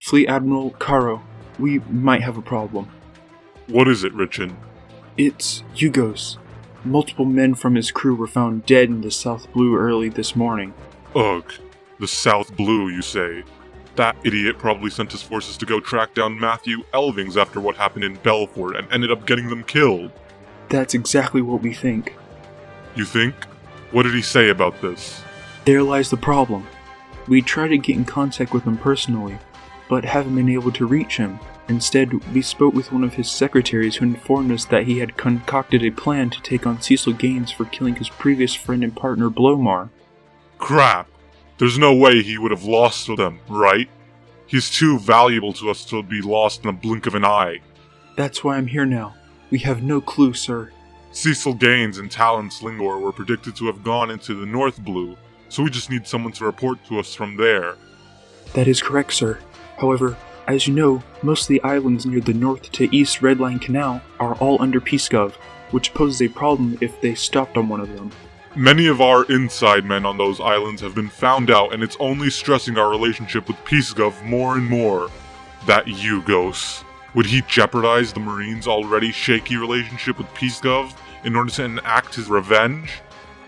Fleet Admiral Karo, we might have a problem. What is it, Richin? It's Yugos. Multiple men from his crew were found dead in the South Blue early this morning. Ugh. The South Blue, you say? That idiot probably sent his forces to go track down Matthew Elvings after what happened in Belfort and ended up getting them killed. That's exactly what we think. You think? What did he say about this? There lies the problem. We tried to get in contact with him personally, but haven't been able to reach him. Instead, we spoke with one of his secretaries who informed us that he had concocted a plan to take on Cecil Gaines for killing his previous friend and partner Blomar. Crap! There's no way he would have lost them, right? He's too valuable to us to be lost in the blink of an eye. That's why I'm here now. We have no clue, sir. Cecil Gaines and Talon Slingor were predicted to have gone into the North Blue, so we just need someone to report to us from there. That is correct, sir. However, as you know, most of the islands near the north to east Red Line Canal are all under Peace Gov, which poses a problem if they stopped on one of them. Many of our inside men on those islands have been found out, and it's only stressing our relationship with Peace Gov more and more. That Yugos. Would he jeopardize the Marines' already shaky relationship with Peace Gov in order to enact his revenge?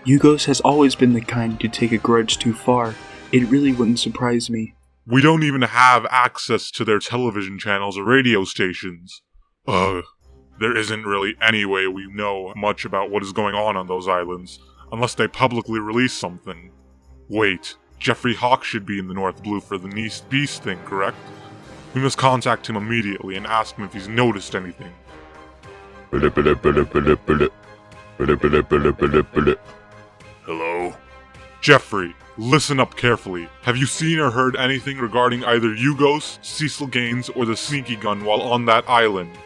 Yugos has always been the kind to take a grudge too far. It really wouldn't surprise me. We don't even have access to their television channels or radio stations. There isn't really any way we know much about what is going on those islands, unless they publicly release something. Wait, Jeffrey Hawk should be in the North Blue for the Nice Beast thing, correct? We must contact him immediately and ask him if he's noticed anything. Hello? Jeffrey, listen up carefully. Have you seen or heard anything regarding either Yugos, Cecil Gaines, or the Sneaky Gun while on that island?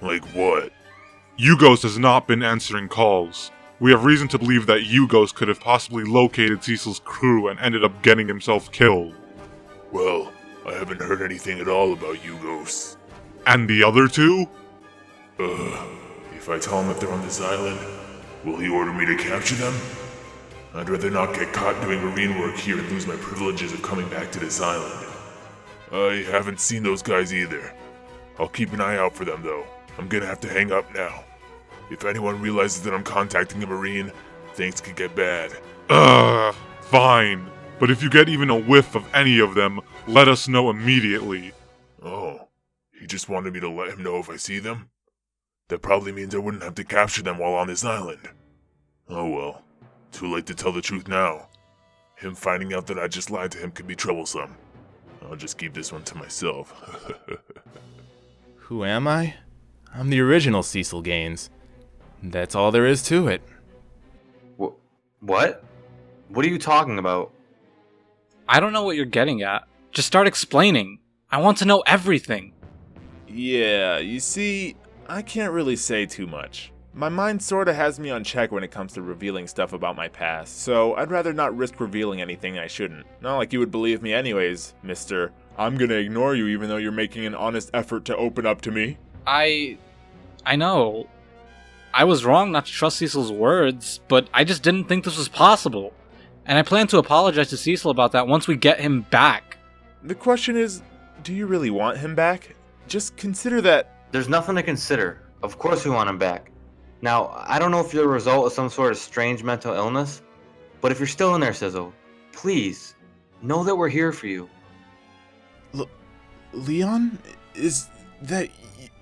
Like what? Yugos has not been answering calls. We have reason to believe that Yugos could have possibly located Cecil's crew and ended up getting himself killed. Well, I haven't heard anything at all about Yugos. And the other two? If I tell him that they're on this island, will he order me to capture them? I'd rather not get caught doing marine work here and lose my privileges of coming back to this island. I haven't seen those guys either. I'll keep an eye out for them though. I'm gonna have to hang up now. If anyone realizes that I'm contacting a Marine, things could get bad. Fine. But if you get even a whiff of any of them, let us know immediately. Oh, he just wanted me to let him know if I see them? That probably means I wouldn't have to capture them while on this island. Oh well, too late to tell the truth now. Him finding out that I just lied to him could be troublesome. I'll just keep this one to myself. Who am I? I'm the original Cecil Gaines. That's all there is to it. What? What are you talking about? I don't know what you're getting at. Just start explaining. I want to know everything. Yeah, you see, I can't really say too much. My mind sorta has me on check when it comes to revealing stuff about my past, so I'd rather not risk revealing anything I shouldn't. Not like you would believe me anyways, mister. I'm gonna ignore you even though you're making an honest effort to open up to me. I know. I was wrong not to trust Cecil's words, but I just didn't think this was possible. And I plan to apologize to Cecil about that once we get him back. The question is, do you really want him back? Just consider that... There's nothing to consider. Of course we want him back. Now, I don't know if you're a result of some sort of strange mental illness, but if you're still in there, Cecil, please, know that we're here for you. Leon? Is that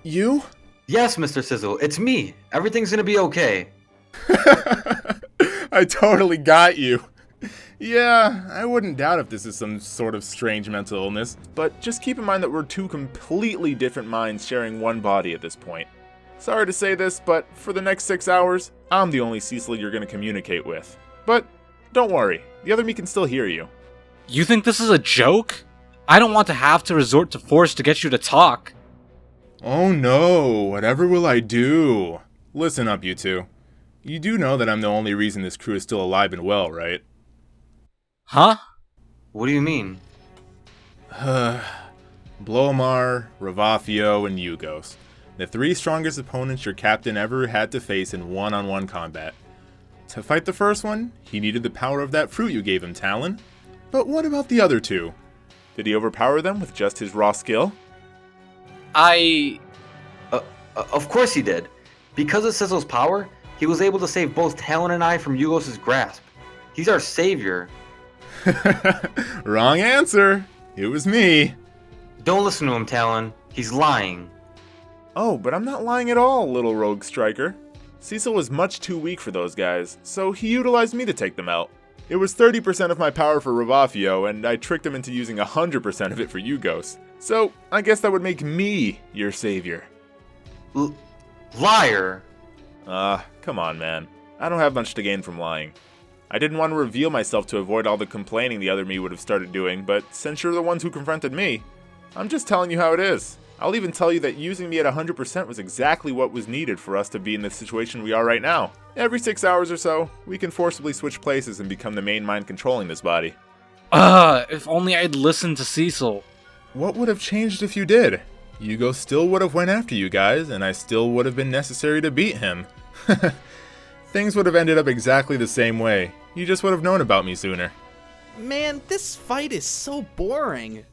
you? Yes, Mr. Cecil, it's me. Everything's gonna be okay. I totally got you. Yeah, I wouldn't doubt if this is some sort of strange mental illness, but just keep in mind that we're two completely different minds sharing one body at this point. Sorry to say this, but for the next 6 hours, I'm the only Cecil you're gonna communicate with. But don't worry, the other me can still hear you. You think this is a joke? I don't want to have to resort to force to get you to talk. Oh no, whatever will I do? Listen up, you two. You do know that I'm the only reason this crew is still alive and well, right? Huh? What do you mean? Blomar, Ravafio, and Yugos. The 3 strongest opponents your captain ever had to face in one-on-one combat. To fight the first one, he needed the power of that fruit you gave him, Talon. But what about the other 2? Did he overpower them with just his raw skill? Of course he did. Because of Cecil's power, he was able to save both Talon and I from Yugos' grasp. He's our savior. Wrong answer. It was me. Don't listen to him, Talon. He's lying. Oh, but I'm not lying at all, little rogue striker. Cecil was much too weak for those guys, so he utilized me to take them out. It was 30% of my power for Ravafio, and I tricked him into using 100% of it for Yugos. So, I guess that would make me your savior. Liar! Come on, man. I don't have much to gain from lying. I didn't want to reveal myself to avoid all the complaining the other me would have started doing, but since you're the ones who confronted me, I'm just telling you how it is. I'll even tell you that using me at 100% was exactly what was needed for us to be in the situation we are right now. Every 6 hours or so, we can forcibly switch places and become the main mind controlling this body. If only I'd listened to Cecil. What would have changed if you did? Yugo still would have went after you guys, and I still would have been necessary to beat him. Things would have ended up exactly the same way. You just would have known about me sooner. Man, this fight is so boring.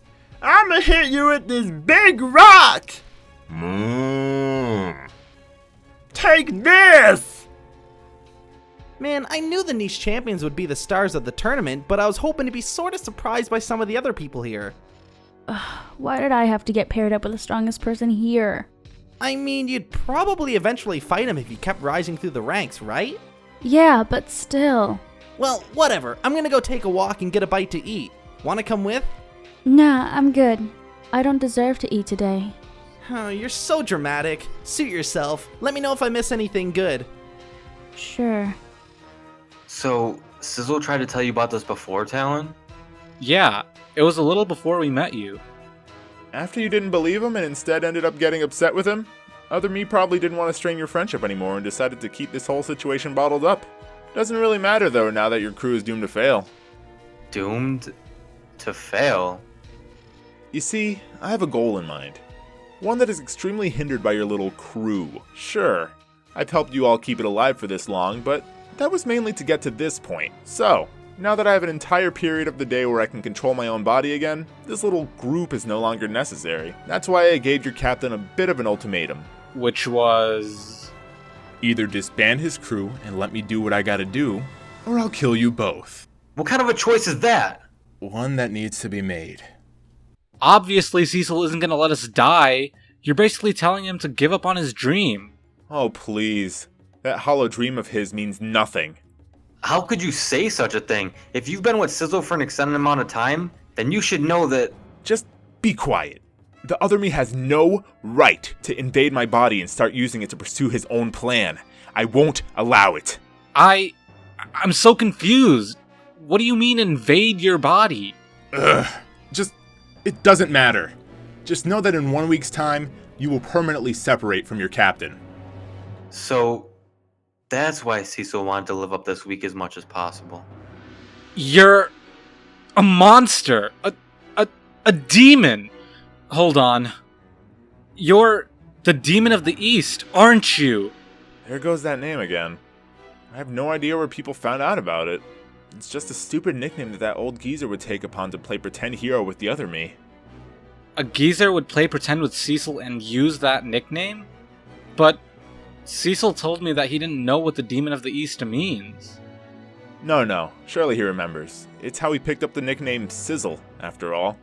I'ma hit you with this big rock! Take this! Man, I knew the niche champions would be the stars of the tournament, but I was hoping to be sort of surprised by some of the other people here. Why did I have to get paired up with the strongest person here? I mean, you'd probably eventually fight him if you kept rising through the ranks, right? Yeah, but still. Well, whatever. I'm gonna go take a walk and get a bite to eat. Wanna come with? Nah, I'm good. I don't deserve to eat today. Oh, you're so dramatic. Suit yourself. Let me know if I miss anything good. Sure. So, Cecil tried to tell you about this before, Talon? Yeah, it was a little before we met you. After you didn't believe him and instead ended up getting upset with him, other me probably didn't want to strain your friendship anymore and decided to keep this whole situation bottled up. Doesn't really matter though now that your crew is doomed to fail. Doomed to fail? You see, I have a goal in mind. One that is extremely hindered by your little crew. Sure, I've helped you all keep it alive for this long, but that was mainly to get to this point. So, now that I have an entire period of the day where I can control my own body again, this little group is no longer necessary. That's why I gave your captain a bit of an ultimatum. Which was... Either disband his crew and let me do what I gotta do, or I'll kill you both. What kind of a choice is that? One that needs to be made. Obviously, Cecil isn't gonna let us die. You're basically telling him to give up on his dream. Oh, please. That hollow dream of his means nothing. How could you say such a thing? If you've been with Cecil for an extended amount of time, then you should know that... Just be quiet. The other me has no right to invade my body and start using it to pursue his own plan. I won't allow it. I'm so confused. What do you mean invade your body? It doesn't matter. Just know that in 1 week's time, you will permanently separate from your captain. So, that's why Cecil wanted to live up this week as much as possible. You're a monster. A demon. Hold on. You're the demon of the East, aren't you? There goes that name again. I have no idea where people found out about it. It's just a stupid nickname that old geezer would take upon to play pretend hero with the other me. A geezer would play pretend with Cecil and use that nickname? But Cecil told me that he didn't know what the demon of the East means. No, surely he remembers. It's how he picked up the nickname Cecil, after all.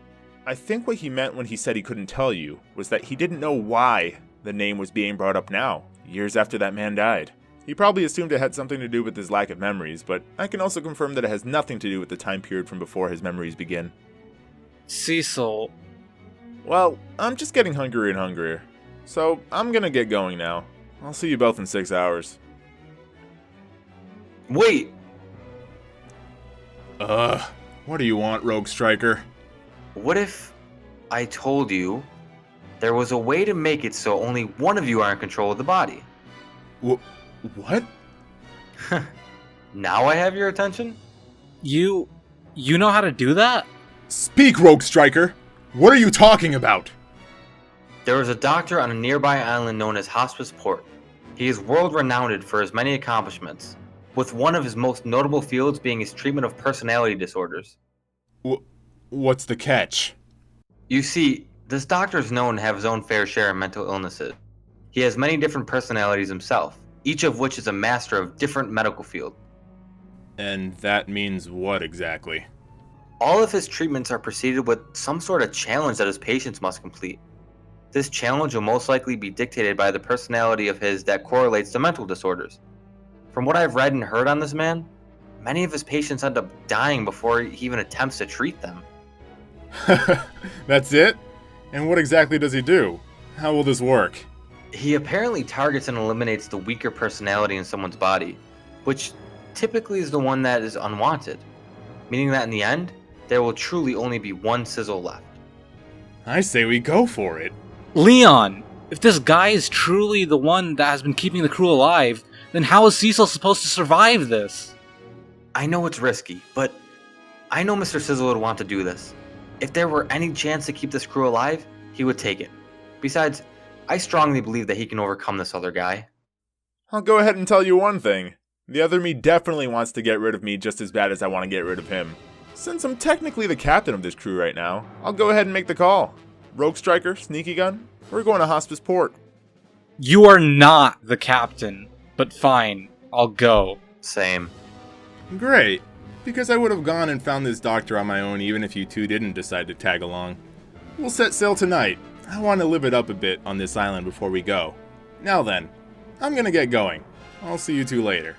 I think what he meant when he said he couldn't tell you was that he didn't know why the name was being brought up now, years after that man died. He probably assumed it had something to do with his lack of memories, but I can also confirm that it has nothing to do with the time period from before his memories begin. Cecil. Well, I'm just getting hungrier and hungrier. So, I'm gonna get going now. I'll see you both in 6 hours. Wait! What do you want, Rogue Striker? What if I told you there was a way to make it so only one of you are in control of the body? What? Now I have your attention? You know how to do that? Speak, Rogue Striker! What are you talking about? There is a doctor on a nearby island known as Hospice Port. He is world-renowned for his many accomplishments, with one of his most notable fields being his treatment of personality disorders. What's the catch? You see, this doctor is known to have his own fair share of mental illnesses. He has many different personalities himself, each of which is a master of different medical field. And that means what exactly? All of his treatments are preceded with some sort of challenge that his patients must complete. This challenge will most likely be dictated by the personality of his that correlates to mental disorders. From what I've read and heard on this man, many of his patients end up dying before he even attempts to treat them. That's it? And what exactly does he do? How will this work? He apparently targets and eliminates the weaker personality in someone's body, which typically is the one that is unwanted, meaning that in the end, there will truly only be one Cecil left. I say we go for it. Leon, if this guy is truly the one that has been keeping the crew alive, then how is Cecil supposed to survive this? I know it's risky, but I know Mr. Cecil would want to do this. If there were any chance to keep this crew alive, he would take it. Besides, I strongly believe that he can overcome this other guy. I'll go ahead and tell you one thing. The other me definitely wants to get rid of me just as bad as I want to get rid of him. Since I'm technically the captain of this crew right now, I'll go ahead and make the call. Rogue Striker, Sneaky Gun, we're going to Hospice Port. You are not the captain, but fine, I'll go. Same. Great, because I would have gone and found this doctor on my own even if you two didn't decide to tag along. We'll set sail tonight. I want to live it up a bit on this island before we go. Now then, I'm gonna get going. I'll see you two later.